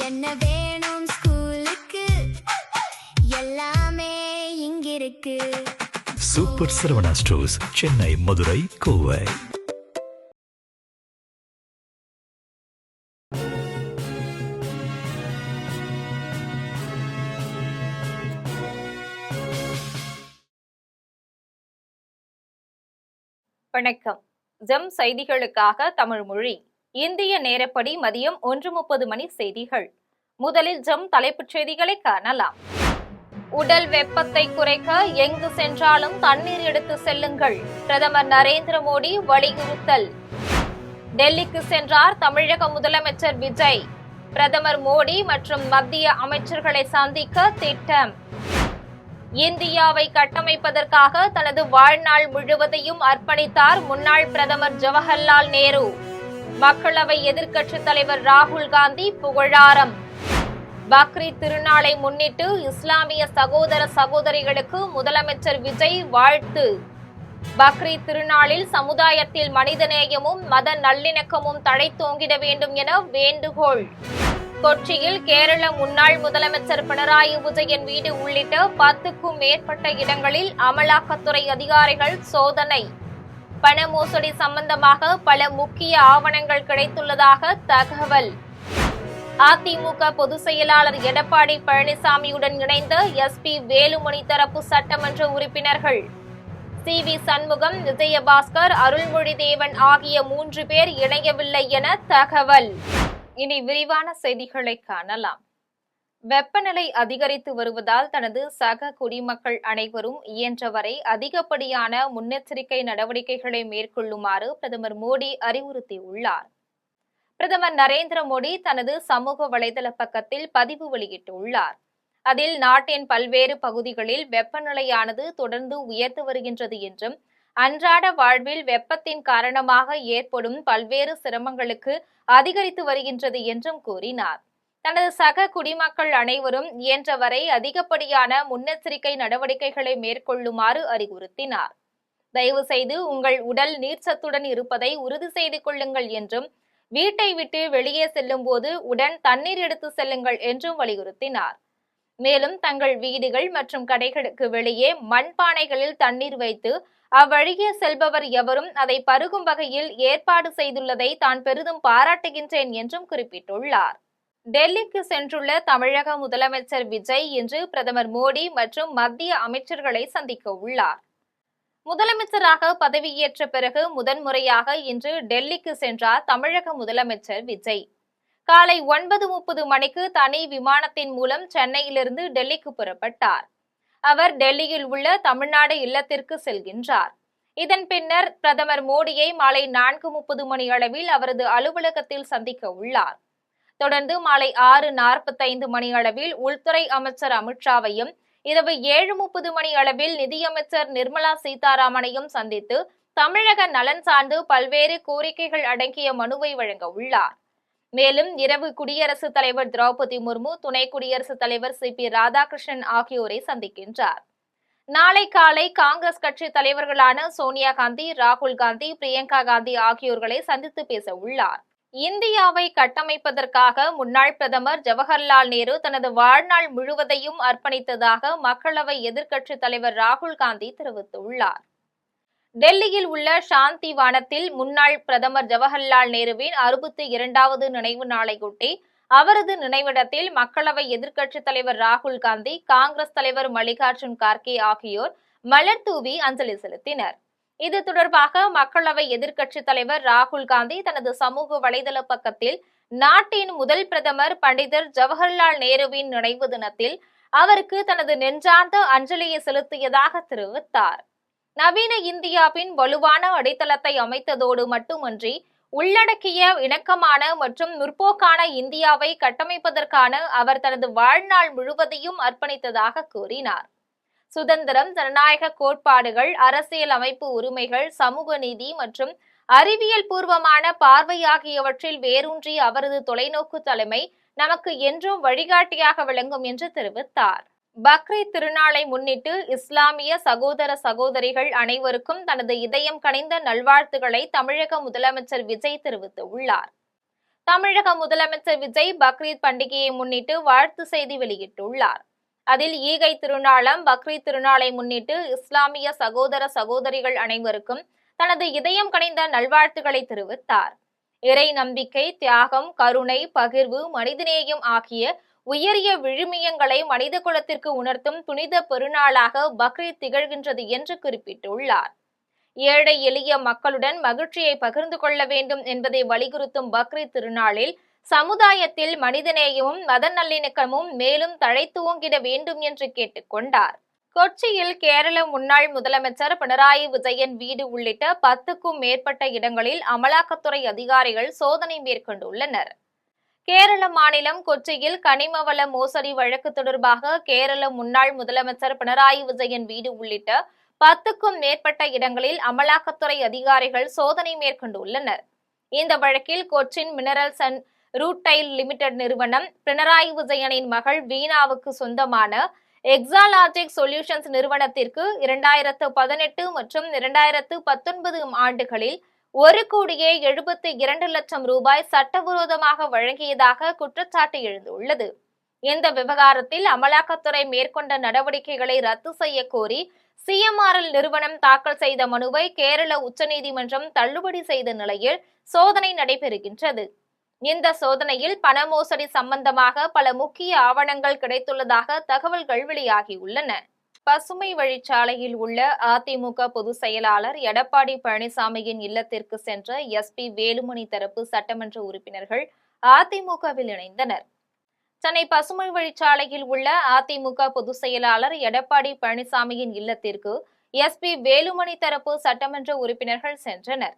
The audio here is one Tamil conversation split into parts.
என்ன வேணும் ஸ்கூலுக்கு எல்லாமே இங்கிருக்கு. Super Saravana stores, Chennai, Madurai, Kovai. வணக்கம். ஜெம் செய்திகளுக்காக தமிழ் மொழி. இந்திய நேரப்படி மதியம் 1:30 மணி செய்திகள். முதலில் ஜெம் தலைப்புச் செய்திகளை காணலாம். உடல் வெப்பத்தை குறைக்க எங்கு சென்றாலும் தண்ணீர் எடுத்து செல்லுங்கள், பிரதமர் நரேந்திர மோடி வலியுறுத்தல். டெல்லிக்கு சென்றார் தமிழக முதலமைச்சர் விஜய். பிரதமர் மோடி மற்றும் மத்திய அமைச்சர்களை சந்திக்க திட்டம். இந்தியாவை கட்டமைப்பதற்காக தனது வாழ்நாள் முழுவதையும் அர்ப்பணித்தார் முன்னாள் பிரதமர் ஜவஹர்லால் நேரு. மக்களவை எதிர்க்கட்சித் தலைவர் ராகுல் காந்தி புகழாரம். பக்ரீத் திருநாளை முன்னிட்டு இஸ்லாமிய சகோதர சகோதரிகளுக்கு முதலமைச்சர் விஜய் வாழ்த்து. பக்ரீத் திருநாளில் சமுதாயத்தில் மனிதநேயமும் மத நல்லிணக்கமும் தழைத்தோங்கிட வேண்டும் என வேண்டுகோள். கொச்சியில் கேரள முன்னாள் முதலமைச்சர் பினராயி விஜயன் வீடு உள்ளிட்ட 10க்கும் மேற்பட்ட இடங்களில் அமலாக்கத்துறை அதிகாரிகள் சோதனை. பண மோசடி சம்பந்தமாக பல முக்கிய ஆவணங்கள் கிடைத்துள்ளதாக தகவல். அதிமுக பொதுச் செயலாளர் எடப்பாடி பழனிசாமியுடன் இணைந்த எஸ்பி வேலுமணி தரப்பு சட்டமன்ற உறுப்பினர்கள் சி.வி. சண்முகம், விஜயபாஸ்கர், அருள்மொழிதேவன் ஆகிய 3 பேர் இணையவில்லை என தகவல். இனி விரிவான செய்திகளை காணலாம். வெப்பநிலை அதிகரித்து வருவதால் தனது சக குடிமக்கள் அனைவரும் இயன்றவரை அதிகப்படியான முன்னெச்சரிக்கை நடவடிக்கைகளை மேற்கொள்ளுமாறு பிரதமர் மோடி அறிவுறுத்தியுள்ளார். பிரதமர் நரேந்திர மோடி தனது சமூக வலைதள பக்கத்தில் பதிவு வெளியிட்டுள்ளார். அதில் நாட்டின் பல்வேறு பகுதிகளில் வெப்பநிலையானது தொடர்ந்து உயர்ந்து வருகின்றது என்றும் அன்றாட வாழ்வில் வெப்பத்தின் காரணமாக ஏற்படும் பல்வேறு சிரமங்களுக்கு அதிகரித்து வருகின்றது என்றும் கூறினார். தனது சக குடிமக்கள் அனைவரும் இயன்றவரை அதிகப்படியான முன்னெச்சரிக்கை நடவடிக்கைகளை மேற்கொள்ளுமாறு அறிவுறுத்தினார். தயவு செய்து உங்கள் உடல் நீர்ச்சத்துடன் இருப்பதை உறுதி செய்து கொள்ளுங்கள் என்றும் வீட்டை விட்டு வெளியே செல்லும் போது உடன் தண்ணீர் எடுத்து செல்லுங்கள் என்றும் வலியுறுத்தினார். மேலும் தங்கள் வீடுகள் மற்றும் கடைகளுக்கு வெளியே மண்பானைகளில் தண்ணீர் வைத்து அவ்வழியே செல்பவர் எவரும் அதை பருகும் வகையில் ஏற்பாடு செய்துள்ளதை தான் பெரிதும் பாராட்டுகின்றேன் என்றும் குறிப்பிட்டுள்ளார். டெல்லிக்கு சென்றுள்ள தமிழக முதலமைச்சர் விஜய் இன்று பிரதமர் மோடி மற்றும் மத்திய அமைச்சர்களை சந்திக்க உள்ளார். முதலமைச்சராக பதவியேற்ற பிறகு முதன்முறையாக இன்று டெல்லிக்கு சென்றார் தமிழக முதலமைச்சர் விஜய். காலை 9:30 மணிக்கு தனி விமானத்தின் மூலம் சென்னையிலிருந்து டெல்லிக்கு புறப்பட்டார். அவர் டெல்லியில் உள்ள தமிழ்நாடு இல்லத்திற்கு செல்கின்றார். இதன் பின்னர் பிரதமர் மோடியை மாலை 4:30 மணி அளவில் அவரது அலுவலகத்தில் சந்திக்க உள்ளார். தொடர்ந்து மாலை 6:45 மணி அளவில் உள்துறை அமைச்சர் அமித்ஷாவையும், இரவு 7:30 மணி அளவில் நிதியமைச்சர் நிர்மலா சீதாராமனையும் சந்தித்து தமிழக நலன் சார்ந்து பல்வேறு கோரிக்கைகள் அடங்கிய மனுவை வழங்க உள்ளார். மேலும் இரவு குடியரசுத் தலைவர் திரௌபதி முர்மு, துணை குடியரசுத் தலைவர் சி.பி. ராதாகிருஷ்ணன் ஆகியோரை சந்திக்கின்றார். நாளை காலை காங்கிரஸ் கட்சி தலைவர்களான சோனியா காந்தி, ராகுல் காந்தி, பிரியங்கா காந்தி ஆகியோர்களை சந்தித்து பேச உள்ளார். இந்தியாவை கட்டமைப்பதற்காக முன்னாள் பிரதமர் ஜவஹர்லால் நேரு தனது வாழ்நாள் முழுவதையும் அர்ப்பணித்ததாக மக்களவை எதிர்க்கட்சித் தலைவர் ராகுல் காந்தி தெரிவித்துள்ளார். டெல்லியில் உள்ள சாந்தி வனத்தில் முன்னாள் பிரதமர் ஜவஹர்லால் நேருவின் 62வது நினைவு நாளையொட்டி அவரது நினைவிடத்தில் மக்களவை எதிர்க்கட்சித் தலைவர் ராகுல் காந்தி, காங்கிரஸ் தலைவர் மல்லிகார்ஜுன் கார்கே ஆகியோர் மலர் தூவி அஞ்சலி செலுத்தினர். இது தொடர்பாக மக்களவை எதிர்க்கட்சித் தலைவர் ராகுல் காந்தி தனது சமூக வலைதள பக்கத்தில் நாட்டின் முதல் பிரதமர் பண்டிதர் ஜவஹர்லால் நேருவின் நினைவு தினத்தில் அவருக்கு தனது நெஞ்சார்ந்த அஞ்சலியை செலுத்தியதாக தெரிவித்தார். நவீன இந்தியாவின் வலுவான அடித்தளத்தை அமைத்ததோடு மட்டுமன்றி உள்ளடக்கிய இணக்கமான மற்றும் முற்போக்கான இந்தியாவை கட்டமைப்பதற்கான அவர் தனது வாழ்நாள் முழுவதையும் அர்ப்பணித்ததாக கூறினார். சுதந்திரம், ஜனநாயக கோட்பாடுகள், அரசியல் அமைப்பு உரிமைகள், சமூக நீதி மற்றும் அறிவியல் பூர்வமான பார்வை ஆகியவற்றில் வேரூன்றிய அவரது தொலைநோக்கு தலைமை நமக்கு என்றும் வழிகாட்டியாக விளங்கும் என்று தெரிவித்தார். பக்ரீத் திருநாளை முன்னிட்டு இஸ்லாமிய சகோதர சகோதரிகள் அனைவருக்கும் தனது இதயம் கனிந்த நல்வாழ்த்துக்களை தமிழக முதலமைச்சர் விஜய் தெரிவித்துள்ளார். தமிழக முதலமைச்சர் விஜய் பக்ரீத் பண்டிகையை முன்னிட்டு வாழ்த்து செய்தி வெளியிட்டுள்ளார். அதில் ஈகை திருநாளாம் பக்ரீத் திருநாளை முன்னிட்டு இஸ்லாமிய சகோதர சகோதரிகள் அனைவருக்கும் தனது இதயம் கனிந்த நல்வாழ்த்துக்களை தெரிவித்தார். இறை நம்பிக்கை, தியாகம், கருணை, பகிர்வு, மனிதநேயம் ஆகிய உயரிய விழுமியங்களை மனித குலத்திற்கு உணர்த்தும் புனித பெருநாளாக பக்ரீத் திகழ்கின்றது என்று குறிப்பிட்டுள்ளார். ஏழை எளிய மக்களுடன் மகிழ்ச்சியை பகிர்ந்து கொள்ள வேண்டும் என்பதை வலியுறுத்தும் பக்ரீத் திருநாளில் சமுதாயத்தில் மனிதநேயமும் மத நல்லிணக்கமும் மேலும் தழைத்துவங்கிட வேண்டும் என்று கேட்டுக்கொண்டார். கொச்சியில் கேரள முன்னாள் முதலமைச்சர் பினராயி விஜயன் வீடு உள்ளிட்ட 10க்கும் மேற்பட்ட இடங்களில் அமலாக்கத்துறை அதிகாரிகள் சோதனை மேற்கொண்டுள்ளனர். கேரள மாநிலம் கொச்சியில் கனிமவள மோசடி வழக்கு தொடர்பாக கேரள முன்னாள் முதலமைச்சர் பினராயி விஜயன் வீடு உள்ளிட்ட 10க்கும் மேற்பட்ட இடங்களில் அமலாக்கத்துறை அதிகாரிகள் சோதனை மேற்கொண்டுள்ளனர். இந்த வழக்கில் Cochin minerals and rutile limited நிறுவனம் பினராயி விஜயனின் மகள் வீணாவுக்கு சொந்தமான எக்ஸாலாஜிக் சொல்யூஷன்ஸ் நிறுவனத்திற்கு 2018 மற்றும் 2019 ஆண்டுகளில் 1,72 லட்சம் ரூபாய் சட்டவிரோதமாக வழங்கியதாக குற்றச்சாட்டு எழுந்துள்ளது. இந்த விவகாரத்தில் அமலாக்கத்துறை மேற்கொண்ட நடவடிக்கைகளை ரத்து செய்ய கோரி CMRL நிறுவனம் தாக்கல் செய்த மனுவை கேரள உச்சநீதிமன்றம் தள்ளுபடி செய்த நிலையில் சோதனை நடைபெறுகின்றது. இந்த சோதனையில் பண மோசடி சம்பந்தமாக பல முக்கிய ஆவணங்கள் கிடைத்துள்ளதாக தகவல்கள் வெளியாகியுள்ளன. பசுமை வழிச்சாலையில் உள்ள அதிமுக பொதுச் செயலாளர் எடப்பாடி பழனிசாமியின் இல்லத்திற்கு சென்ற SP வேலுமணி தரப்பு சட்டமன்ற உறுப்பினர்கள் அதிமுகவில் இணைந்தனர். சென்னை பசுமை வழிச்சாலையில் உள்ள அதிமுக பொதுச் செயலாளர் எடப்பாடி பழனிசாமியின் இல்லத்திற்கு SP வேலுமணி தரப்பு சட்டமன்ற உறுப்பினர்கள் சென்றனர்.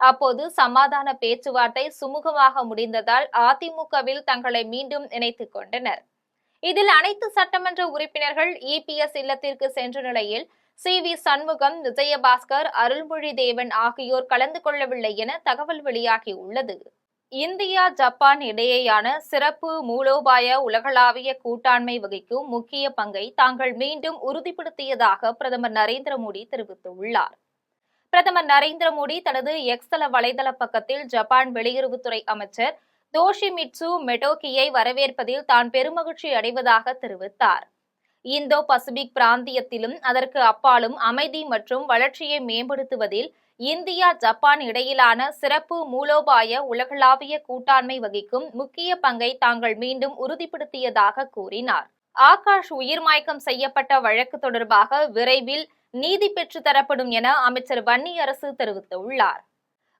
அப்போது சமாதான பேச்சுவார்த்தை சுமூகமாக முடிந்ததால் அதிமுகவில் தங்களை மீண்டும் இணைத்துக் கொண்டனர். இதில் அனைத்து சட்டமன்ற உறுப்பினர்கள் EPS இல்லத்திற்கு சென்ற நிலையில் CV சண்முகம், விஜயபாஸ்கர், அருள்மொழி தேவன் ஆகியோர் கலந்து கொள்ளவில்லை என தகவல் வெளியாகியுள்ளது. இந்தியா, ஜப்பான் இடையேயான சிறப்பு மூலோபாய உலகளாவிய கூட்டாண்மை வகிக்கும் முக்கிய பங்கை தாங்கள் மீண்டும் உறுதிப்படுத்தியதாக பிரதமர் நரேந்திர மோடி தெரிவித்துள்ளார். பிரதமர் நரேந்திர மோடி தனது எக்ஸ் வலைதள பக்கத்தில் ஜப்பான் வெளியுறவுத்துறை அமைச்சர் தோஷிமிட்சு மெடோகியை வரவேற்பதில் தான் பெருமகிழ்ச்சி அடைவதாக தெரிவித்தார். இந்தோ பசிபிக் பிராந்தியத்திலும் அதற்கு அப்பாலும் அமைதி மற்றும் வளர்ச்சியை மேம்படுத்துவதில் இந்தியா, ஜப்பான் இடையிலான சிறப்பு மூலோபாய உலகளாவிய கூட்டாண்மை வகிக்கும் முக்கிய பங்கை தாங்கள் மீண்டும் உறுதிப்படுத்தியதாக கூறினார். ஆகாஷ் உயிர்மாய்க்கம் செய்யப்பட்ட வழக்கு தொடர்பாக விரைவில் நீதி பெற்று தரப்படும் என அமைச்சர் வன்னியரசு தெரிவித்துள்ளார்.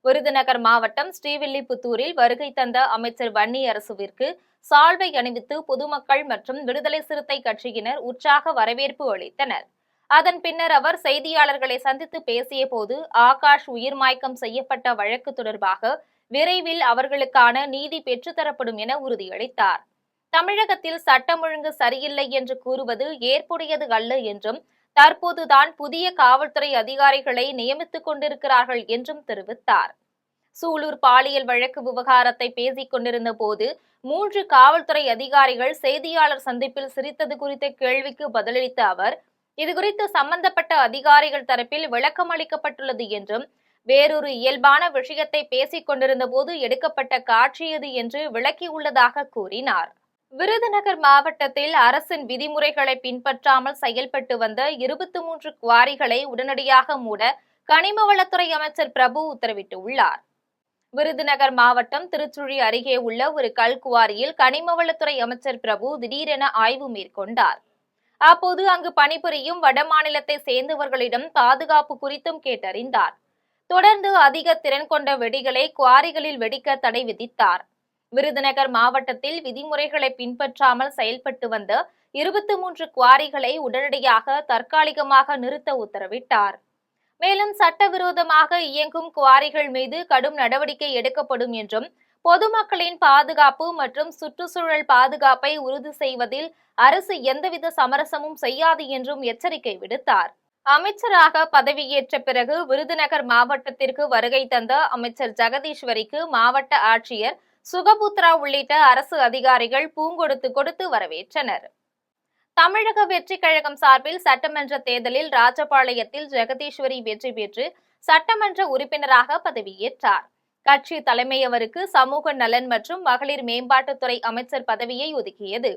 விருதுநகர் மாவட்டம் ஸ்ரீவில்லிபுத்தூரில் வருகை தந்த அமைச்சர் வன்னியரசுவிற்கு சால்வை அணிவித்து பொதுமக்கள் மற்றும் விடுதலை சிறுத்தை கட்சியினர் உற்சாக வரவேற்பு அளித்தனர். அதன் பின்னர் அவர் செய்தியாளர்களை சந்தித்து பேசிய போது ஆகாஷ் உயிர்மாய்க்கம் செய்யப்பட்ட வழக்கு தொடர்பாக விரைவில் அவர்களுக்கான நீதி பெற்றுத்தரப்படும் என உறுதியளித்தார். தமிழகத்தில் சட்டம் ஒழுங்கு சரியில்லை என்று கூறுவது ஏற்புடையது அல்ல என்றும் தற்போதுதான் புதிய காவல்துறை அதிகாரிகளை நியமித்துக் கொண்டிருக்கிறார்கள் என்றும் தெரிவித்தார். சூலூர் பாலியல் வழக்கு விவகாரத்தை பேசிக் கொண்டிருந்த போது 3 காவல்துறை அதிகாரிகள் செய்தியாளர் சந்திப்பில் சிரித்தது குறித்த கேள்விக்கு பதிலளித்த அவர், இதுகுறித்து சம்பந்தப்பட்ட அதிகாரிகள் தரப்பில் விளக்கம் அளிக்கப்பட்டுள்ளது என்றும் வேறொரு இயல்பான விஷயத்தை பேசிக் கொண்டிருந்த போது எடுக்கப்பட்ட காட்சி எது என்று விளக்கியுள்ளதாக கூறினார். விருதுநகர் மாவட்டத்தில் அரசின் விதிமுறைகளை பின்பற்றாமல் செயல்பட்டு வந்த 23 குவாரிகளை உடனடியாக மூட கனிம வளத்துறை அமைச்சர் பிரபு உத்தரவிட்டுள்ளார். விருதுநகர் மாவட்டம் திருச்சுழி அருகே உள்ள ஒரு கல்குவாரியில் கனிம வளத்துறை அமைச்சர் பிரபு திடீரென ஆய்வு மேற்கொண்டார். அப்போது அங்கு பணிபுரியும் வடமாநிலத்தை சேர்ந்தவர்களிடம் பாதுகாப்பு குறித்தும் கேட்டறிந்தார். தொடர்ந்து அதிக திறன் கொண்ட வெடிகளை குவாரிகளில் வெடிக்க தடை விதித்தார். விருதுநகர் மாவட்டத்தில் விதிமுறைகளை பின்பற்றாமல் செயல்பட்டு வந்த 23 குவாரிகளை உடனடியாக தற்காலிகமாக நிறுத்த உத்தரவிட்டார். மேலும் சட்டவிரோதமாக இயங்கும் குவாரிகள் மீது கடும் நடவடிக்கை எடுக்கப்படும் என்றும் பொதுமக்களின் பாதுகாப்பு மற்றும் சுற்றுச்சூழல் பாதுகாப்பை உறுதி செய்வதில் அரசு எந்தவித சமரசமும் செய்யாது என்றும் எச்சரிக்கை விடுத்தார். அமைச்சராக பதவியேற்ற பிறகு விருதுநகர் மாவட்டத்திற்கு வருகை தந்த அமைச்சர் ஜெகதீஸ்வரிக்கு மாவட்ட ஆட்சியர் சுகபுத்ரா உள்ளிட்ட அரசு அதிகாரிகள் பூங்கொடுத்து கொடுத்து வரவேற்றனர். தமிழக வெற்றி கழகம் சார்பில் சட்டமன்ற தேர்தலில் ராஜபாளையத்தில் ஜெகதீஸ்வரி வெற்றி பெற்று சட்டமன்ற உறுப்பினராக பதவியேற்றார். கட்சி தலைமையவருக்கு சமூக நலன் மற்றும் மகளிர் மேம்பாட்டுத்துறை அமைச்சர் பதவியை ஒதுக்கியது.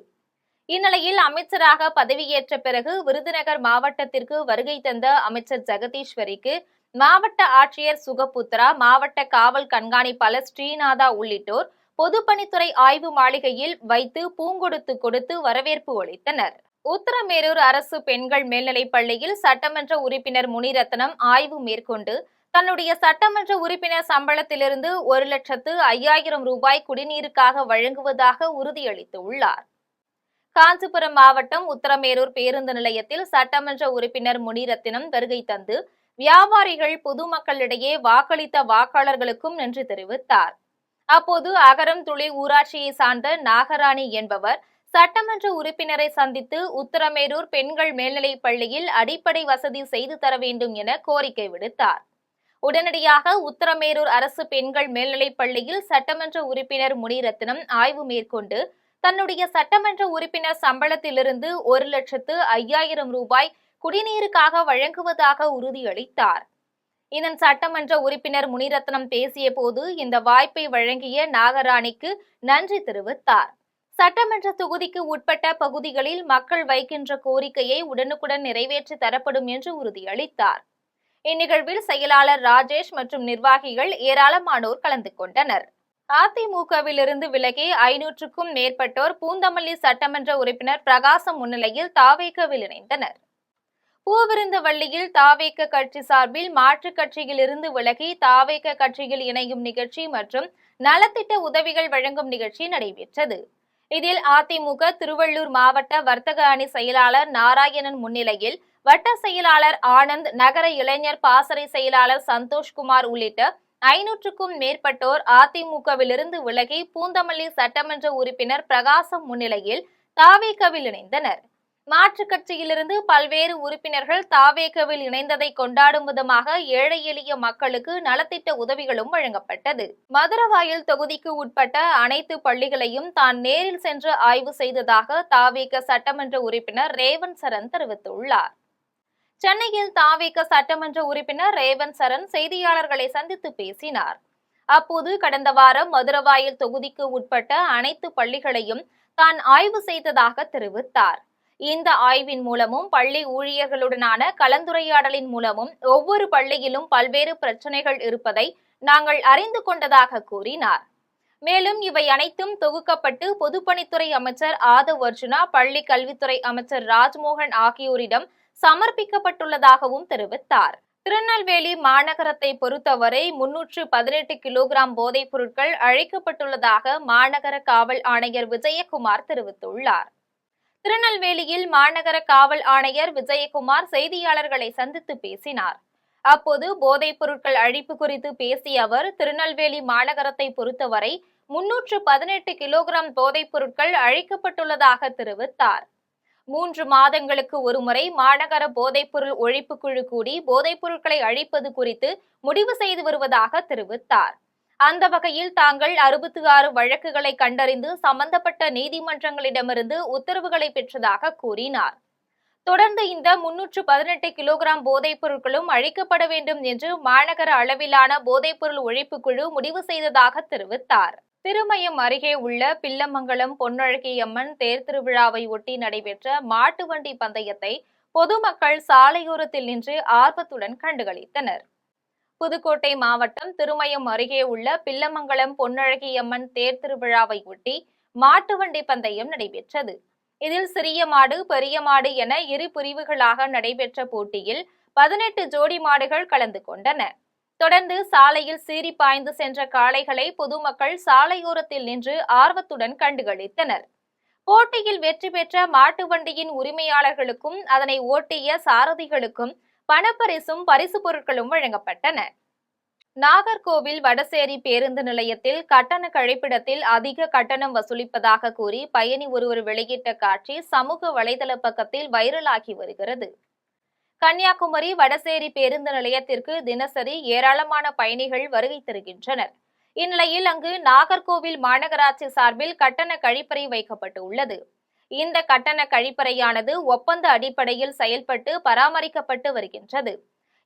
இந்நிலையில் அமைச்சராக பதவியேற்ற பிறகு விருதுநகர் மாவட்டத்திற்கு வருகை தந்த அமைச்சர் ஜெகதீஸ்வரிக்கு மாவட்ட ஆட்சியர் சுகபுத்ரா, மாவட்ட காவல் கண்காணிப்பாளர் ஸ்ரீநாதா உள்ளிட்டோர் பொதுப்பணித்துறை ஆய்வு மாளிகையில் வைத்து பூங்கொடுத்து கொடுத்து வரவேற்பு அளித்தனர். உத்தரமேரூர் அரசு பெண்கள் மேல்நிலைப் பள்ளியில் சட்டமன்ற உறுப்பினர் முனிரத்னம் ஆய்வு மேற்கொண்டு தன்னுடைய சட்டமன்ற உறுப்பினர் சம்பளத்திலிருந்து 1,05,000 ரூபாய் குடிநீருக்காக வழங்குவதாக உறுதியளித்துள்ளார். காஞ்சிபுரம் மாவட்டம் உத்தரமேரூர் பேருந்து நிலையத்தில் சட்டமன்ற உறுப்பினர் முனிரத்னம் வருகை தந்து வியாபாரிகள், பொதுமக்களிடையே வாக்களித்த வாக்காளர்களுக்கும் நன்றி தெரிவித்தார். அப்போது அகரம் துளி ஊராட்சியை சார்ந்த நாகராணி என்பவர் சட்டமன்ற உறுப்பினரை சந்தித்து உத்தரமேரூர் பெண்கள் மேல்நிலைப் பள்ளியில் அடிப்படை வசதி செய்து தர வேண்டும் என கோரிக்கை விடுத்தார். உடனடியாக உத்தரமேரூர் அரசு பெண்கள் மேல்நிலைப் பள்ளியில் சட்டமன்ற உறுப்பினர் முனிரத்னம் ஆய்வு மேற்கொண்டு தன்னுடைய சட்டமன்ற உறுப்பினர் சம்பளத்திலிருந்து 1,05,000 ரூபாய் குடிநீருக்காக வழங்குவதாக உறுதியளித்தார். இதன் சட்டமன்ற உறுப்பினர் முனிரத்னம் பேசிய போது இந்த வாய்ப்பை வழங்கிய நாகராணிக்கு நன்றி தெரிவித்தார். சட்டமன்ற தொகுதிக்கு உட்பட்ட பகுதிகளில் மக்கள் வைக்கின்ற கோரிக்கையை உடனுக்குடன் நிறைவேற்றி தரப்படும் என்று உறுதியளித்தார். இந்நிகழ்வில் செயலாளர் ராஜேஷ் மற்றும் நிர்வாகிகள் ஏராளமானோர் கலந்து கொண்டனர். அதிமுகவிலிருந்து விலகி 500க்கும் மேற்பட்டோர் பூந்தமல்லி சட்டமன்ற உறுப்பினர் பிரகாசம் முன்னிலையில் தாவேகவில் இணைந்தனர். பூவிருந்தவள்ளியில் தாவேக கட்சி சார்பில் மாற்றுக் கட்சியிலிருந்து விலகி தாவேக கட்சியில் இணையும் நிகழ்ச்சி மற்றும் நலத்திட்ட உதவிகள் வழங்கும் நிகழ்ச்சி நடைபெற்றது. இதில் அதிமுக திருவள்ளூர் மாவட்ட வர்த்தக அணி செயலாளர் நாராயணன் முன்னிலையில் வட்ட செயலாளர் ஆனந்த், நகர இளைஞர் பாசறை செயலாளர் சந்தோஷ்குமார் உள்ளிட்ட 500க்கும் மேற்பட்டோர் அதிமுகவிலிருந்து விலகி பூந்தமல்லி சட்டமன்ற உறுப்பினர் பிரகாசம் முன்னிலையில் தாவேகவில் இணைந்தனர். மாற்றுக் கட்சியிலிருந்து பல்வேறு உறுப்பினர்கள் தாவேகவில் இணைந்ததை கொண்டாடும் விதமாக ஏழை எளிய மக்களுக்கு நலத்திட்ட உதவிகளும் வழங்கப்பட்டது. மதுரவாயல் தொகுதிக்கு உட்பட்ட அனைத்து பள்ளிகளையும் தான் நேரில் சென்று ஆய்வு செய்ததாக தாவேக சட்டமன்ற உறுப்பினர் ரேவந்த் சரண் தெரிவித்துள்ளார். சென்னையில் தாவேக சட்டமன்ற உறுப்பினர் ரேவந்த் சரண் செய்தியாளர்களை சந்தித்து பேசினார். அப்போது கடந்த வாரம் மதுரவாயல் தொகுதிக்கு உட்பட்ட அனைத்து பள்ளிகளையும் தான் ஆய்வு செய்ததாக தெரிவித்தார். இந்த ஆய்வின் மூலமும் பள்ளி ஊழியர்களுடனான கலந்துரையாடலின் மூலமும் ஒவ்வொரு பள்ளியிலும் பல்வேறு பிரச்சனைகள் இருப்பதை நாங்கள் அறிந்து கொண்டதாக கூறினார். மேலும் இவை அனைத்தும் தொகுக்கப்பட்டு பொதுப்பணித்துறை அமைச்சர் ஆதவ் அர்ஜுனா, பள்ளி கல்வித்துறை அமைச்சர் ராஜ்மோகன் ஆகியோரிடம் சமர்ப்பிக்கப்பட்டுள்ளதாகவும் தெரிவித்தார். திருநெல்வேலி மாநகரத்தை பொறுத்தவரை 318 கிலோகிராம் போதைப் பொருட்கள் அழிக்கப்பட்டுள்ளதாக மாநகர காவல் ஆணையர் விஜயகுமார் தெரிவித்துள்ளார். திருநெல்வேலியில் மாநகர காவல் ஆணையர் விஜயகுமார் செய்தியாளர்களை சந்தித்து பேசினார். அப்போது போதைப் பொருட்கள் அழிப்பு குறித்து பேசிய அவர், திருநெல்வேலி மாநகரத்தை பொறுத்தவரை 318 கிலோகிராம் போதைப் பொருட்கள் அழிக்கப்பட்டுள்ளதாக தெரிவித்தார். 3 மாதங்களுக்கு ஒருமுறை மாநகர போதைப்பொருள் ஒழிப்பு குழு கூடி போதைப் பொருட்களை அழிப்பது குறித்து முடிவு செய்து வருவதாக தெரிவித்தார். அந்த வகையில் தாங்கள் 66 வழக்குகளை கண்டறிந்து சம்பந்தப்பட்ட நீதிமன்றங்களிடமிருந்து உத்தரவுகளை பெற்றதாக கூறினார். தொடர்ந்து இந்த 318 கிலோகிராம் போதைப் பொருட்களும் அழிக்கப்பட வேண்டும் என்று மாநகர அளவிலான போதைப்பொருள் ஒழிப்பு குழு முடிவு செய்ததாக தெரிவித்தார். திருமயம் அருகே உள்ள பில்லமங்கலம் பொன்னழகியம்மன் தேர் திருவிழாவை ஒட்டி நடைபெற்ற மாட்டு வண்டி பந்தயத்தை பொதுமக்கள் சாலையோரத்தில் நின்று ஆர்வத்துடன் கண்டுகளித்தனர். புதுக்கோட்டை மாவட்டம் திருமயம் அருகே உள்ள பில்லமங்கலம் பொன்னழகியம்மன் தேர் திருவிழாவை ஒட்டி மாட்டு வண்டி பந்தயம் நடைபெற்றது. இதில் சிறிய மாடு, பெரிய மாடு என இரு பிரிவுகளாக நடைபெற்ற போட்டியில் 18 ஜோடி மாடுகள் கலந்து கொண்டன. தொடர்ந்து சாலையில் சீறி பாய்ந்து சென்ற காளைகளை பொதுமக்கள் சாலையோரத்தில் நின்று ஆர்வத்துடன் கண்டுகளித்தனர். போட்டியில் வெற்றி பெற்ற மாட்டு வண்டியின் உரிமையாளர்களுக்கும் அதனை ஓட்டிய சாரதிகளுக்கும் பணப்பரிசும் பரிசு பொருட்களும் வழங்கப்பட்டன. நாகர்கோவில் வடசேரி பேருந்து நிலையத்தில் கட்டண கழிப்பிடத்தில் அதிக கட்டணம் வசூலிப்பதாக கூறி பயணி ஒருவர் வெளியிட்ட காட்சி சமூக வலைதள பக்கத்தில் வைரலாகி வருகிறது. கன்னியாகுமரி வடசேரி பேருந்து நிலையத்திற்கு தினசரி ஏராளமான பயணிகள் வருகை தருகின்றனர். இந்நிலையில் அங்கு நாகர்கோவில் மாநகராட்சி சார்பில் கட்டண கழிப்பறை வைக்கப்பட்டுள்ளது. இந்த கட்டண கழிப்பறையானது ஒப்பந்த அடிப்படையில் செயல்பட்டு பராமரிக்கப்பட்டு வருகின்றது.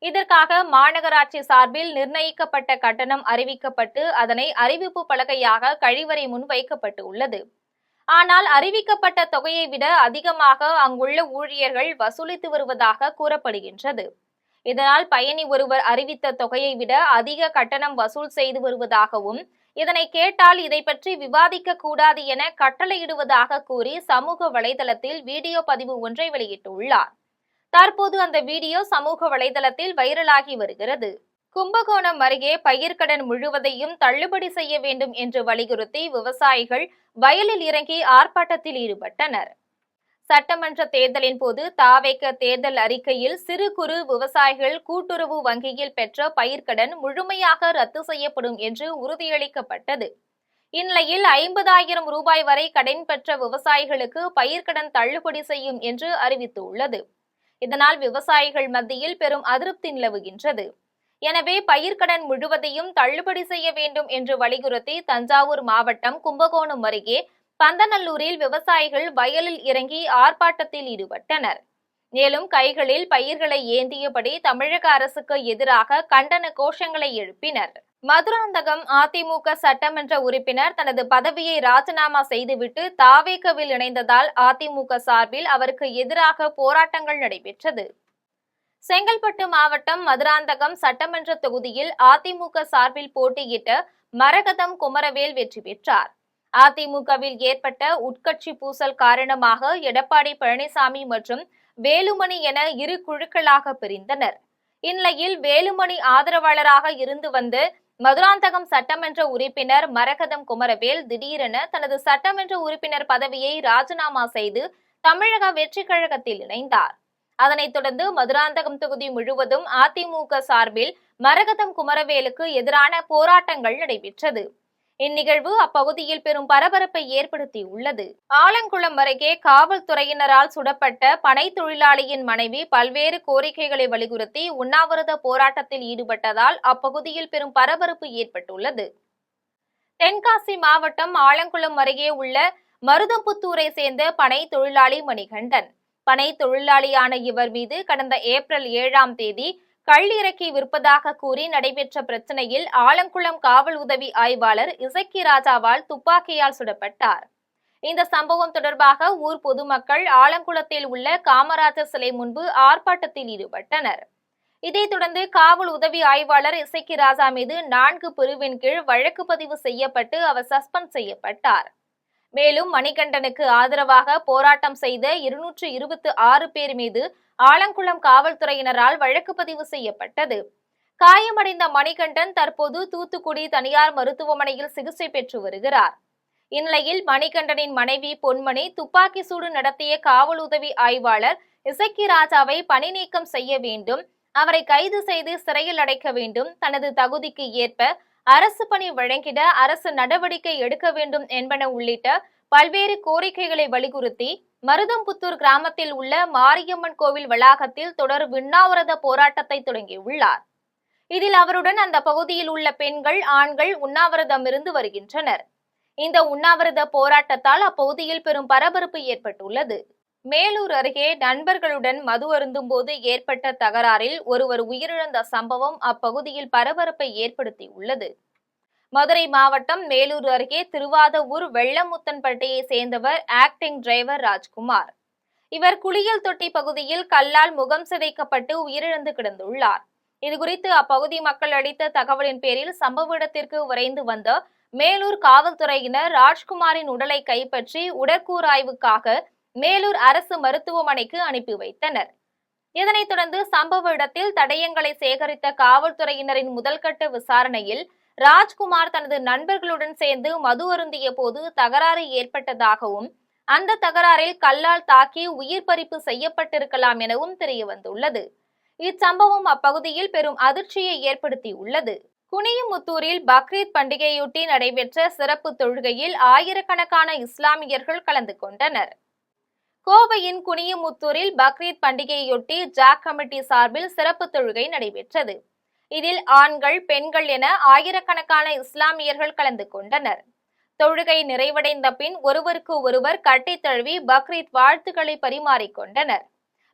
இதற்காக மாநகராட்சி சார்பில் நிர்ணயிக்கப்பட்ட கட்டணம் அறிவிக்கப்பட்டு அதனை அறிவிப்பு பலகையாக கழிவறை முன் வைக்கப்பட்டு உள்ளது. ஆனால் அறிவிக்கப்பட்ட தொகையை விட அதிகமாக அங்குள்ள ஊழியர்கள் வசூலித்து வருவதாக கூறப்படுகின்றது. இதனால் பயணி ஒருவர் அறிவித்த தொகையை விட அதிக கட்டணம் வசூல் செய்து வருவதாகவும், இதனை கேட்டால் இதை பற்றி விவாதிக்க கூடாது என கட்டளையிடுவதாக கூறி சமூக வலைதளத்தில் வீடியோ பதிவு ஒன்றை வெளியிட்டுள்ளார். தற்போது அந்த வீடியோ சமூக வலைதளத்தில் வைரலாகி வருகிறது. கும்பகோணம் அருகே பயிர்க்கடன் முழுவதையும் தள்ளுபடி செய்ய வேண்டும் என்று வலியுறுத்தி விவசாயிகள் வயலில் இறங்கி ஆர்ப்பாட்டத்தில் ஈடுபட்டனர். சட்டமன்ற தேர்தலின் போது தாவேக தேர்தல் அறிக்கையில் சிறு குறு விவசாயிகள் கூட்டுறவு வங்கியில் பெற்ற பயிர்க்கடன் முழுமையாக ரத்து செய்யப்படும் என்று உறுதியளிக்கப்பட்டது. இந்நிலையில் 50,000 ரூபாய் வரை கடன் பெற்ற விவசாயிகளுக்கு பயிர்க்கடன் தள்ளுபடி செய்யும் என்று அறிவித்துள்ளது. இதனால் விவசாயிகள் மத்தியில் பெரும் அதிருப்தி நிலவுகின்றது. எனவே பயிர்க்கடன் முழுவதையும் தள்ளுபடி செய்ய வேண்டும் என்று வலியுறுத்தி தஞ்சாவூர் மாவட்டம் கும்பகோணம் அருகே பந்தநல்லூரில் விவசாயிகள் வயலில் இறங்கி ஆர்ப்பாட்டத்தில் ஈடுபட்டனர். மேலும் கைகளில் பயிர்களை ஏந்தியபடி தமிழக அரசுக்கு எதிராக கண்டன கோஷங்களை எழுப்பினர். மதுராந்தகம் அதிமுக சட்டமன்ற உறுப்பினர் தனது பதவியை ராஜினாமா செய்துவிட்டு தாவேகவில் இணைந்ததால் அதிமுக சார்பில் அவருக்கு எதிராக போராட்டங்கள் நடைபெற்றது. செங்கல்பட்டு மாவட்டம் மதுராந்தகம் சட்டமன்ற தொகுதியில் அதிமுக சார்பில் போட்டியிட்ட மரகதம் குமரவேல் வெற்றி பெற்றார். அதிமுகவில் ஏற்பட்ட உட்கட்சி பூசல் காரணமாக எடப்பாடி பழனிசாமி மற்றும் வேலுமணி என இரு குழுக்களாக பிரிந்தனர். இந்நிலையில் வேலுமணி ஆதரவாளராக இருந்து வந்த மதுராந்தகம் சட்டமன்ற உறுப்பினர் மரகதம் குமரவேல் திடீரென தனது சட்டமன்ற உறுப்பினர் பதவியை ராஜினாமா செய்து தமிழக வெற்றி கழகத்தில் இணைந்தார். அதனைத் தொடர்ந்து மதுராந்தகம் தொகுதி முழுவதும் அதிமுக சார்பில் மரகதம் குமரவேலுக்கு எதிரான போராட்டங்கள் நடைபெற்றது. இந்நிகழ்வு அப்பகுதியில் பெரும் பரபரப்பை ஏற்படுத்தியுள்ளது. ஆலங்குளம் அருகே காவல்துறையினரால் சுடப்பட்ட பனை தொழிலாளியின் மனைவி பல்வேறு கோரிக்கைகளை வலியுறுத்தி உண்ணாவிரத போராட்டத்தில் ஈடுபட்டதால் அப்பகுதியில் பெரும் பரபரப்பு ஏற்பட்டுள்ளது. தென்காசி மாவட்டம் ஆலங்குளம் அருகே உள்ள மருதம்புத்தூரை சேர்ந்த பனை தொழிலாளி மணிகண்டன். பனை தொழிலாளியான இவர் மீது கடந்த ஏப்ரல் 7ஆம் தேதி கள் இறக்கி விற்பதாக கூறி நடைபெற்ற பிரச்சனையில் ஆலங்குளம் காவல் உதவி ஆய்வாளர் இசக்கி ராஜாவால் துப்பாக்கியால் சுடப்பட்டார். இந்த சம்பவம் தொடர்பாக ஊர் பொதுமக்கள் ஆலங்குளத்தில் உள்ள காமராஜர் சிலை முன்பு ஆர்ப்பாட்டத்தில் ஈடுபட்டனர். இதைத் தொடர்ந்து காவல் உதவி ஆய்வாளர் இசக்கி ராஜா மீது 4 பிரிவின் கீழ் வழக்கு பதிவு செய்யப்பட்டு அவர் சஸ்பெண்ட் செய்யப்பட்டார். மேலும் மணிகண்டனுக்கு ஆதரவாக போராட்டம் செய்த 226 பேர் மீது ஆலங்குளம் காவல்துறையினரால் வழக்கு பதிவு செய்யப்பட்டது. காயமடைந்த மணிகண்டன் தற்போது தூத்துக்குடி தனியார் மருத்துவமனையில் சிகிச்சை பெற்று வருகிறார். இந்நிலையில் மணிகண்டனின் மனைவி பொன்மணி துப்பாக்கி சூடு நடத்திய காவல் உதவி ஆய்வாளர் இசக்கி ராஜாவை பணி நீக்கம் செய்ய வேண்டும், அவரை கைது செய்து சிறையில் அடைக்க வேண்டும், தனது தகுதிக்கு ஏற்ப அரசு பணி வழங்கிட அரசு நடவடிக்கை எடுக்க வேண்டும் என்பன உள்ளிட்ட பல்வேறு கோரிக்கைகளை வலியுறுத்தி மருதம்புத்தூர் கிராமத்தில் உள்ள மாரியம்மன் கோவில் வளாகத்தில் தொடர் உண்ணாவிரத போராட்டத்தை தொடங்கியுள்ளார். இதில் அவருடன் அந்த பகுதியில் உள்ள பெண்கள், ஆண்கள் உண்ணாவிரதம் இருந்து வருகின்றனர். இந்த உண்ணாவிரத போராட்டத்தால் அப்பகுதியில் பெரும் பரபரப்பு ஏற்பட்டுள்ளது. மேலூர் அருகே நண்பர்களுடன் மது அருந்தும் போது ஏற்பட்ட தகராறில் ஒருவர் உயிரிழந்த சம்பவம் அப்பகுதியில் பரபரப்பை ஏற்படுத்தியுள்ளது. மதுரை மாவட்டம் மேலூர் அருகே திருவாதவூர் வெள்ளமுத்தன்பட்டியை சேர்ந்தவர் ஆக்டிங் டிரைவர் ராஜ்குமார். இவர் குளியல் தொட்டி பகுதியில் கல்லால் முகம் சிதைக்கப்பட்டு உயிரிழந்து கிடந்துள்ளார். இதுகுறித்து அப்பகுதி மக்கள் அளித்த தகவலின் பேரில் சம்பவ இடத்திற்கு விரைந்து வந்த மேலூர் காவல்துறையினர் ராஜ்குமாரின் உடலை கைப்பற்றி உடற்கூறாய்வுக்காக மேலூர் அரசு மருத்துவமனைக்கு அனுப்பி வைத்தனர். இதனைத் தொடர்ந்து சம்பவ இடத்தில் தடயங்களை சேகரித்த காவல்துறையினரின் முதல்கட்ட விசாரணையில் ராஜ்குமார் தனது நண்பர்களுடன் சேர்ந்து மது அருந்திய போது தகராறு ஏற்பட்டதாகவும், அந்த தகராறில் கல்லால் தாக்கி உயிர் பறிப்பு செய்யப்பட்டிருக்கலாம் எனவும் தெரியவந்துள்ளது. இச்சம்பவம் அப்பகுதியில் பெரும் அதிர்ச்சியை ஏற்படுத்தியுள்ளது. குனியமுத்தூரில் பக்ரீத் பண்டிகையொட்டி நடைபெற்ற சிறப்பு தொழுகையில் ஆயிரக்கணக்கான இஸ்லாமியர்கள் கலந்து கொண்டனர். கோவையின் குனியமுத்தூரில் பக்ரீத் பண்டிகையொட்டி ஜாக் கமிட்டி சார்பில் சிறப்பு தொழுகை நடைபெற்றது. இதில் ஆண்கள், பெண்கள் என ஆயிரக்கணக்கான இஸ்லாமியர்கள் கலந்து கொண்டனர். தொழுகை நிறைவடைந்த பின் ஒருவருக்கு ஒருவர் கட்டித் தழுவி பக்ரீத் வாழ்த்துக்களை பரிமாறிக்கொண்டனர்.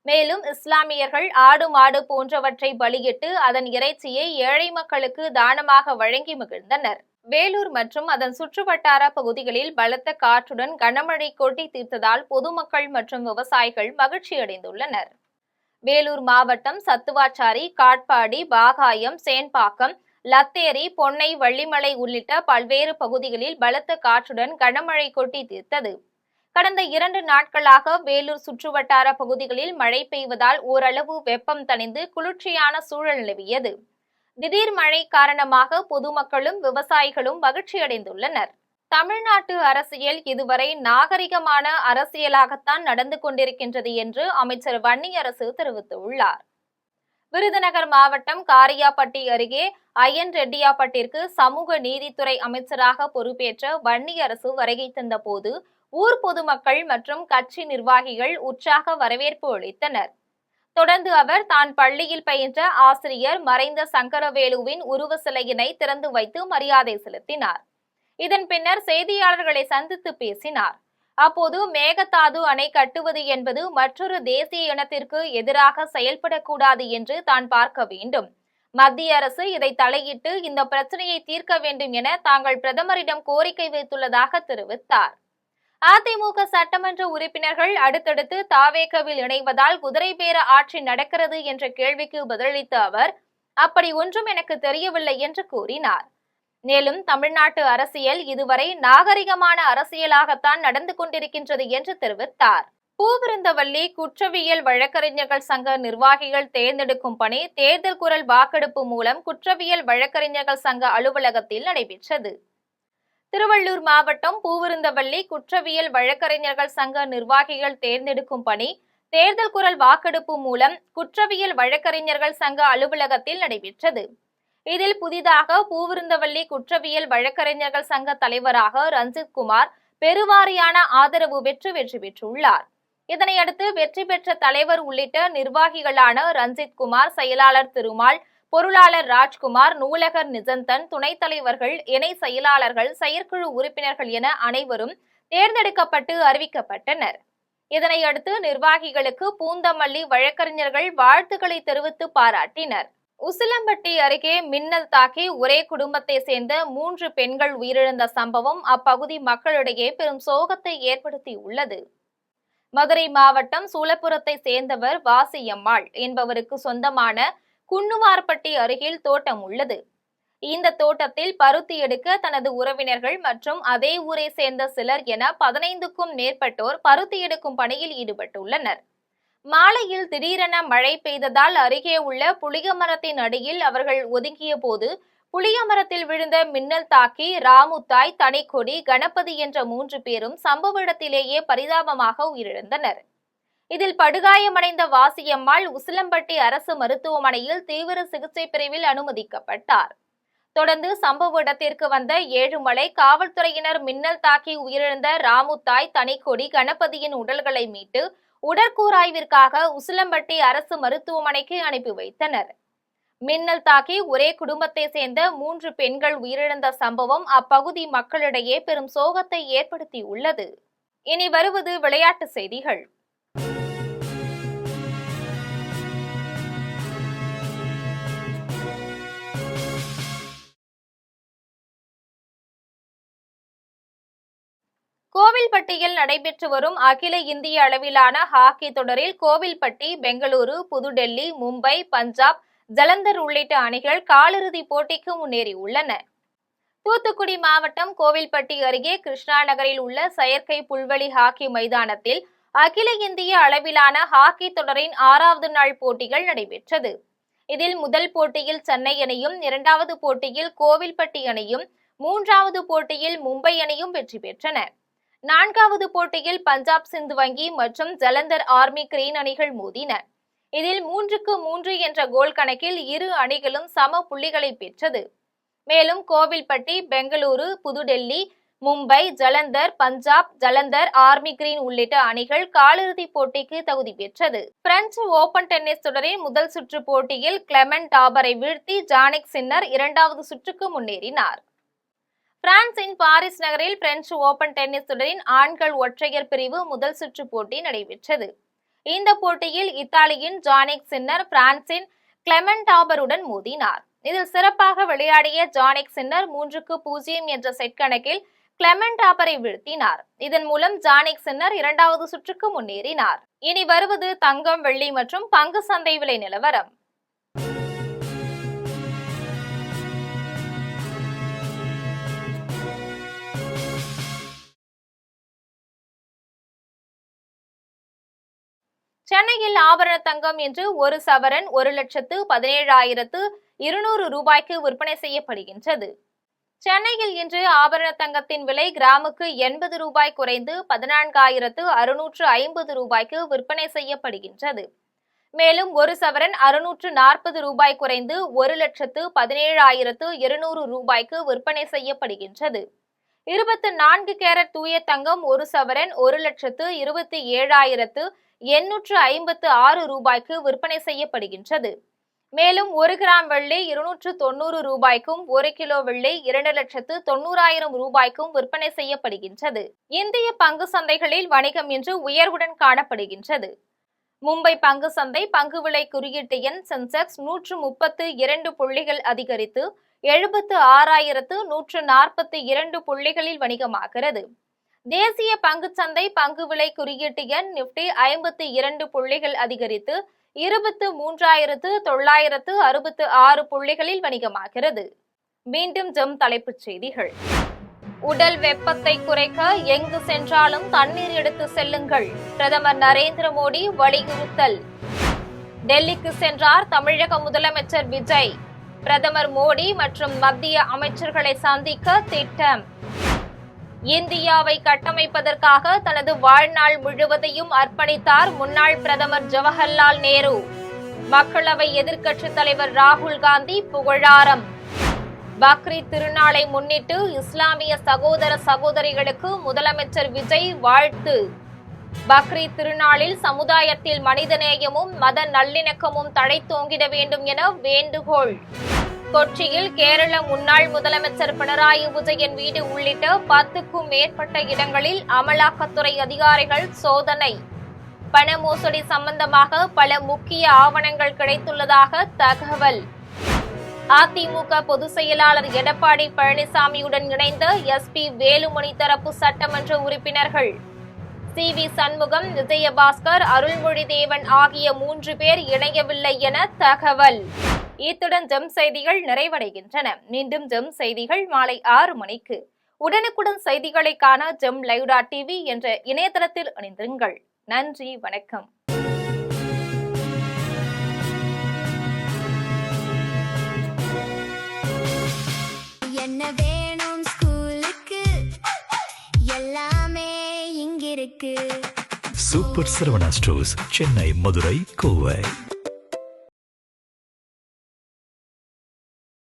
மேலும் இஸ்லாமியர்கள் ஆடு மாடு போன்றவற்றை பலியிட்டு அதன் இறைச்சியை ஏழை மக்களுக்கு தானமாக வழங்கி மகிழ்ந்தனர். வேலூர் மற்றும் அதன் சுற்றுவட்டார பகுதிகளில் பலத்த காற்றுடன் கனமழை கொட்டி தீர்த்ததால் பொதுமக்கள் மற்றும் விவசாயிகள் மகிழ்ச்சியடைந்துள்ளனர். வேலூர் மாவட்டம் சத்துவாச்சாரி, காட்பாடி, பாகாயம், சேன்பாக்கம், லத்தேரி, பொன்னை, வள்ளிமலை உள்ளிட்ட பல்வேறு பகுதிகளில் பலத்த காற்றுடன் கனமழை கொட்டி தீர்த்தது. கடந்த 2 நாட்களாக வேலூர் சுற்றுவட்டார பகுதிகளில் மழை பெய்வதால் ஓரளவு வெப்பம் தணிந்து குளிர்ச்சியான சூழல் நிலவியது. திடீர் மழை காரணமாக பொதுமக்களும் விவசாயிகளும் மகிழ்ச்சியடைந்துள்ளனர். தமிழ்நாட்டு அரசியல் இதுவரை நாகரிகமான அரசியலாகத்தான் நடந்து கொண்டிருக்கின்றது என்று அமைச்சர் வன்னியரசு தெரிவித்துள்ளார். விருதுநகர் மாவட்டம் காரியாபட்டி அருகே ஐயன் ரெட்டியாப்பட்டிற்கு சமூக நீதித்துறை அமைச்சராக பொறுப்பேற்ற வன்னியரசு வருகை தந்த போது ஊர் பொதுமக்கள் மற்றும் கட்சி நிர்வாகிகள் உற்சாக வரவேற்பு அளித்தனர். தொடர்ந்து அவர் தான் பள்ளியில் பயின்ற ஆசிரியர் மறைந்த சங்கரவேலுவின் உருவ சிலையினை திறந்து வைத்து மரியாதை செலுத்தினார். இதன் பின்னர் செய்தியாளர்களை சந்தித்து பேசினார். அப்போது மேகதாது அணை கட்டுவது என்பது மற்றொரு தேசிய இனத்திற்கு எதிராக செயல்படக்கூடாது என்று தான் பார்க்க வேண்டும். மத்திய அரசு இதை தலையிட்டு இந்த பிரச்சனையை தீர்க்க வேண்டும் என தாங்கள் பிரதமரிடம் கோரிக்கை வைத்துள்ளதாக தெரிவித்தார். அதிமுக சட்டமன்ற உறுப்பினர்கள் அடுத்தடுத்து தாவேகவில் இணைவதால் குதிரை பேர ஆட்சி நடக்கிறது என்ற கேள்விக்கு பதிலளித்த அவர், அப்படி ஒன்றும் எனக்கு தெரியவில்லை என்று கூறினார். மேலும் தமிழ்நாட்டு அரசியல் இதுவரை நாகரிகமான அரசியலாகத்தான் நடந்து கொண்டிருக்கின்றது என்று தெரிவித்தார். பூவிருந்தவல்லி குற்றவியல் வழக்கறிஞர்கள் சங்க நிர்வாகிகள் தேர்ந்தெடுக்கும் பணி தேர்தல் குரல் வாக்கெடுப்பு மூலம் குற்றவியல் வழக்கறிஞர்கள் சங்க அலுவலகத்தில் நடைபெற்றது. திருவள்ளூர் மாவட்டம் பூவிருந்தவல்லி குற்றவியல் வழக்கறிஞர்கள் சங்க நிர்வாகிகள் தேர்ந்தெடுக்கும் பணி தேர்தல் குரல் வாக்கெடுப்பு மூலம் குற்றவியல் வழக்கறிஞர்கள் சங்க அலுவலகத்தில் நடைபெற்றது. இதில் புதிதாக பூவிருந்தவல்லி குற்றவியல் வழக்கறிஞர்கள் சங்க தலைவராக ரஞ்சித் குமார் பெருவாரியான ஆதரவு பெற்று வெற்றி பெற்றுள்ளார். இதனையடுத்து வெற்றி பெற்ற தலைவர் உள்ளிட்ட நிர்வாகிகளான ரஞ்சித் குமார், செயலாளர் திருமால், பொருளாளர் ராஜ்குமார், நூலகர் நிஜந்தன், துணைத் தலைவர்கள், இணை செயலாளர்கள், செயற்குழு உறுப்பினர்கள் என அனைவரும் தேர்ந்தெடுக்கப்பட்டு அறிவிக்கப்பட்டனர். இதனையடுத்து நிர்வாகிகளுக்கு பூந்தமல்லி வழக்கறிஞர்கள் வாழ்த்துக்களை தெரிவித்து பாராட்டினர். உசிலம்பட்டி அருகே மின்னல் தாக்கி ஒரே குடும்பத்தை சேர்ந்த 3 பெண்கள் உயிரிழந்த சம்பவம் அப்பகுதி மக்களிடையே பெரும் சோகத்தை ஏற்படுத்தியுள்ளது. மதுரை மாவட்டம் சூலப்புரத்தை சேர்ந்தவர் வாசியம்மாள் என்பவருக்கு சொந்தமான குன்னுவார்பட்டி அருகில் தோட்டம் உள்ளது. இந்த தோட்டத்தில் பருத்தி எடுக்க தனது உறவினர்கள் மற்றும் அதே ஊரை சேர்ந்த சிலர் என 15க்கும் மேற்பட்டோர் பருத்தி எடுக்கும் பணியில் ஈடுபட்டுள்ளனர். மாலையில் திடீரென மழை பெய்ததால் அருகே உள்ள புளிய மரத்தின் அடியில் அவர்கள் ஒதுங்கிய போது புளிய மரத்தில் விழுந்த மின்னல் தாக்கி ராமுத்தாய், தனிக்கொடி, கணபதி என்ற 3 பேரும் சம்பவ இடத்திலேயே பரிதாபமாக உயிரிழந்தனர். இதில் படுகாயமடைந்த வாசியம்மாள் உசிலம்பட்டி அரசு மருத்துவமனையில் தீவிர சிகிச்சை பிரிவில் அனுமதிக்கப்பட்டார். தொடர்ந்து சம்பவ இடத்திற்கு வந்த ஏழுமலை காவல்துறையினர் மின்னல் தாக்கி உயிரிழந்த ராமுத்தாய், தனிக்கொடி, கணபதியின் உடல்களை மீட்டு உடற்கூராய்விற்காக உசிலம்பட்டி அரசு மருத்துவமனைக்கு அனுப்பி வைத்தனர். மின்னல் தாக்கி ஒரே குடும்பத்தை சேர்ந்த 3 பெண்கள் உயிரிழந்த சம்பவம் அப்பகுதி மக்களிடையே பெரும் சோகத்தை ஏற்படுத்தியுள்ளது. இனி வருவது விளையாட்டு செய்திகள். கோவில்பட்டியில் நடைபெற்று வரும் அகில இந்திய அளவிலான ஹாக்கி தொடரில் கோவில்பட்டி, பெங்களூரு, புதுடெல்லி, மும்பை, பஞ்சாப், ஜலந்தர் உள்ளிட்ட அணிகள் காலிறுதிப் போட்டிக்கு முன்னேறியுள்ளன. தூத்துக்குடி மாவட்டம் கோவில்பட்டி அருகே கிருஷ்ணா நகரில் உள்ள செயற்கை புல்வெளி ஹாக்கி மைதானத்தில் அகில இந்திய அளவிலான ஹாக்கி தொடரின் 6வது நாள் போட்டிகள் நடைபெற்றது. இதில் முதல் போட்டியில் சென்னை அணியும், 2வது போட்டியில் கோவில்பட்டி அணியும், 3வது போட்டியில் மும்பை அணியும் வெற்றி பெற்றன. 4வது போட்டியில் பஞ்சாப் சிந்து வங்கி மற்றும் ஜலந்தர் ஆர்மி கிரீன் அணிகள் மோதின. இதில் 3-3 என்ற கோல் கணக்கில் இரு அணிகளும் சம புள்ளிகளை பெற்றது. மேலும் கோவில்பட்டி, பெங்களூரு, புதுடெல்லி, மும்பை, ஜலந்தர், பஞ்சாப், ஜலந்தர், ஆர்மி கிரீன் உள்ளிட்ட அணிகள் காலிறுதிப் போட்டிக்கு தகுதி பெற்றது. பிரெஞ்சு ஓபன் டென்னிஸ் தொடரின் முதல் சுற்று போட்டியில் கிளெமெண்ட் டாபரை வீழ்த்தி ஜானிக் சின்னர் 2வது சுற்றுக்கு முன்னேறினார். பிரான்சின் பாரிஸ் நகரில் பிரெஞ்சு ஓபன் டென்னிஸ் தொடரின் ஆண்கள் ஒற்றையர் பிரிவு முதல் சுற்று போட்டி நடைபெற்றது. இந்த போட்டியில் இத்தாலியின் ஜானிக் சின்னர் பிரான்சின் கிளெமெண்ட் டாபருடன் மோதினார். இதில் சிறப்பாக விளையாடிய ஜானிக் சின்னர் 3-0 என்ற செட் கணக்கில் கிளெமெண்ட் டாபரை வீழ்த்தினார். இதன் மூலம் ஜானிக் சின்னர் இரண்டாவது சுற்றுக்கு முன்னேறினார். இனி வருவது தங்கம், வெள்ளி மற்றும் பங்கு சந்தை விலை நிலவரம். சென்னையில் ஆபரண தங்கம் இன்று ஒரு சவரன் 1,17,200 ரூபாய்க்கு விற்பனை செய்யப்படுகின்றது. சென்னையில் இன்று ஆபரண தங்கத்தின் விலை கிராமுக்கு 80 ரூபாய் குறைந்து 14,650 ரூபாய்க்கு விற்பனை செய்யப்படுகின்றது. மேலும் ஒரு சவரன் 640 ரூபாய் குறைந்து 1,17,200 ரூபாய்க்கு விற்பனை செய்யப்படுகின்றது. 24 கேரட் தூய தங்கம் ஒரு சவரன் 1,27,856 ரூபாய்க்கு விற்பனை செய்யப்படுகின்றது. மேலும் 1 கிராம் வெள்ளி 290 ரூபாய்க்கும் 1 கிலோ வெள்ளி 2,90,000 ரூபாய்க்கும் விற்பனை செய்யப்படுகின்றது. இந்திய பங்கு சந்தைகளில் வணிகம் இன்று உயர்வுடன் காணப்படுகின்றது. மும்பை பங்கு சந்தை பங்கு விலை குறியீட்டு எண் சென்செக்ஸ் 132 புள்ளிகள் அதிகரித்து 76,142 புள்ளிகளில் வணிகமாகிறது. தேசிய பங்குச்சந்தை பங்கு விலை குறியீட்டு எண் நிப்டி 52 புள்ளிகள் அதிகரித்து 23,966 புள்ளிகளில் வணிகமாகிறது. மீண்டும் ஜெம் தலைப்புச் செய்திகள். உடல் வெப்பத்தை குறைக்க எங்கு சென்றாலும் தண்ணீர் எடுத்து செல்லுங்கள், பிரதமர் நரேந்திர மோடி வலியுறுத்தல். டெல்லிக்கு சென்றார் தமிழக முதலமைச்சர் விஜய். பிரதமர் மோடி மற்றும் மத்திய அமைச்சர்களை சந்திக்க திட்டம். இந்தியாவை கட்டமைப்பதற்காக தனது வாழ்நாள் முழுவதையும் அர்ப்பணித்தார் முன்னாள் பிரதமர் ஜவஹர்லால் நேரு. மக்களவை எதிர்க்கட்சித் தலைவர் ராகுல் காந்தி புகழாரம். பக்ரீத் திருநாளை முன்னிட்டு இஸ்லாமிய சகோதர சகோதரிகளுக்கு முதலமைச்சர் விஜய் வாழ்த்து. பக்ரீத் திருநாளில் சமுதாயத்தில் மனிதநேயமும் மத நல்லிணக்கமும் தழைத்தோங்கிட வேண்டும் என வேண்டுகோள். கொச்சியில் கேரள முன்னாள் முதலமைச்சர் பினராயி விஜயன் வீடு உள்ளிட்ட 10க்கும் மேற்பட்ட இடங்களில் அமலாக்கத்துறை அதிகாரிகள் சோதனை. பண மோசடி சம்பந்தமாக பல முக்கிய ஆவணங்கள் கிடைத்துள்ளதாக தகவல். அதிமுக பொதுச் செயலாளர் எடப்பாடி பழனிசாமியுடன் இணைந்த எஸ்பி வேலுமணி தரப்பு சட்டமன்ற உறுப்பினர்கள். சி.வி. சண்முகம், விஜயபாஸ்கர், அருள்மொழி தேவன் ஆகிய 3 பேர் இணையவில்லை என தகவல். இத்துடன் ஜெம் செய்திகள் நிறைவடைகின்றன. மீண்டும் ஜெம் செய்திகள் மாலை 6 மணிக்கு. உடனுக்குடன் செய்திகளை காண gemlive.tv என்ற இணையதளத்தில் இணைந்திருங்கள். நன்றி, வணக்கம். என்ன வேணும் ஸ்கூலுக்கு, எல்லாமே இங்கிருக்கு. Super Saravana stores, Chennai, Madurai, Kovai.